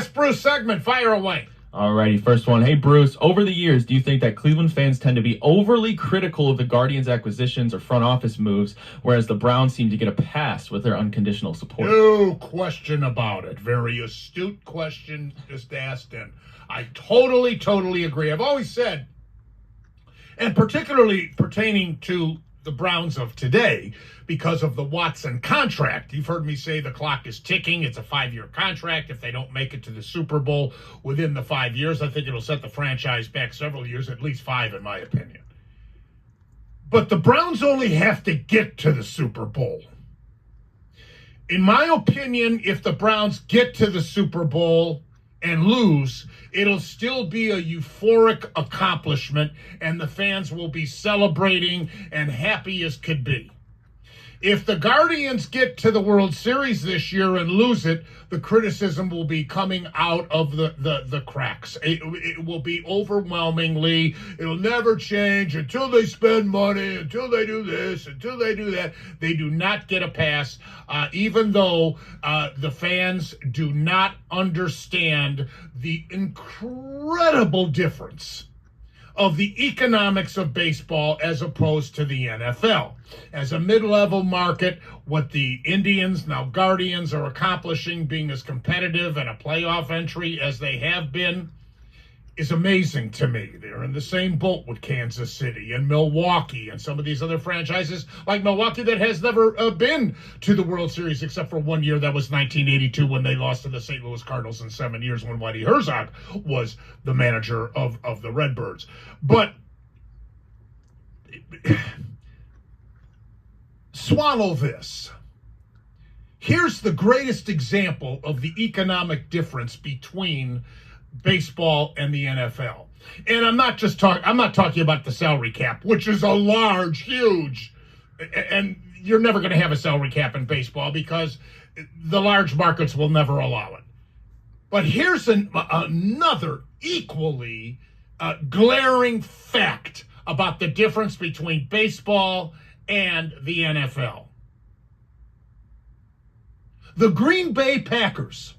Ask Bruce segment. Fire away. Alrighty, first one. Hey, Bruce, over the years, do you think that Cleveland fans tend to be overly critical of the Guardians' acquisitions or front office moves, whereas the Browns seem to get a pass with their unconditional support? No question about it. Very astute question just asked, and I totally agree. I've always said, and particularly pertaining to the Browns of today, because of the Watson contract. You've heard me say the clock is ticking. It's a 5-year contract. If they don't make it to the Super Bowl within the 5 years, I think it'll set the franchise back several years, at least 5 in my opinion. But the Browns only have to get to the Super Bowl. In my opinion, if the Browns get to the Super Bowl and lose, it'll still be a euphoric accomplishment, and the fans will be celebrating and happy as could be. If the Guardians get to the World Series this year and lose it, the criticism will be coming out of the cracks. It will be overwhelmingly, it'll never change until they spend money, until they do this, until they do that. They do not get a pass, even though the fans do not understand the incredible difference of the economics of baseball as opposed to the NFL. As a mid-level market, what the Indians, now Guardians, are accomplishing, being as competitive and a playoff entry as they have been, is amazing to me. They're in the same boat with Kansas City and Milwaukee and some of these other franchises like Milwaukee that has never been to the World Series except for 1 year. That was 1982 when they lost to the St. Louis Cardinals in 7 years when Whitey Herzog was the manager of the Redbirds. But swallow this. Here's the greatest example of the economic difference between baseball and the NFL. And I'm not talking about the salary cap, which is a large, huge, and you're never going to have a salary cap in baseball because the large markets will never allow it. But here's another equally glaring fact about the difference between baseball and the NFL. The Green Bay Packers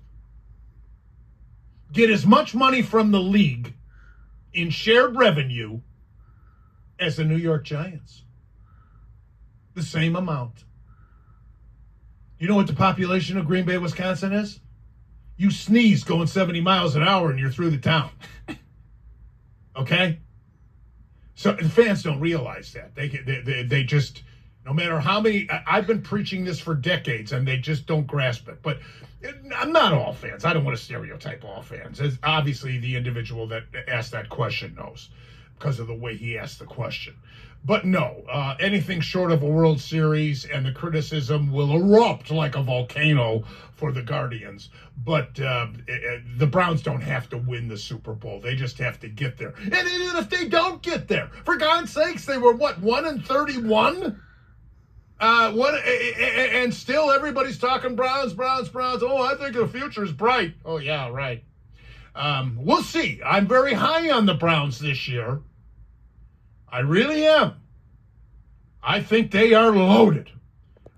get as much money from the league in shared revenue as the New York Giants. The same amount. You know what the population of Green Bay, Wisconsin is? You sneeze going 70 miles an hour and you're through the town. Okay? So the fans don't realize that. They just, no matter how many, I've been preaching this for decades and they just don't grasp it. But I'm not all fans. I don't want to stereotype all fans. As obviously, the individual that asked that question knows because of the way he asked the question. But no, anything short of a World Series and the criticism will erupt like a volcano for the Guardians. But the Browns don't have to win the Super Bowl. They just have to get there. And even if they don't get there, for God's sakes, they were, 1-31? And still everybody's talking Browns. Oh, I think the future's bright. Oh, yeah, right. We'll see. I'm very high on the Browns this year. I really am. I think they are loaded.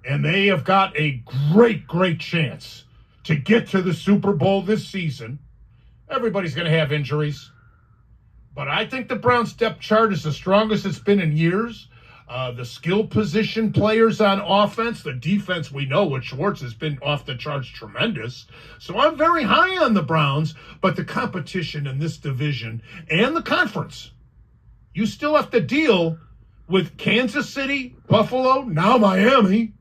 And they have got a great chance to get to the Super Bowl this season. Everybody's going to have injuries. But I think the Browns depth chart is the strongest it's been in years. The skill position players on offense, the defense we know with Schwartz has been off the charts tremendous. So I'm very high on the Browns, but the competition in this division and the conference, you still have to deal with Kansas City, Buffalo, now Miami.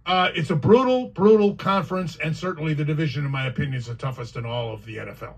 It's a brutal conference, and certainly the division, in my opinion, is the toughest in all of the NFL.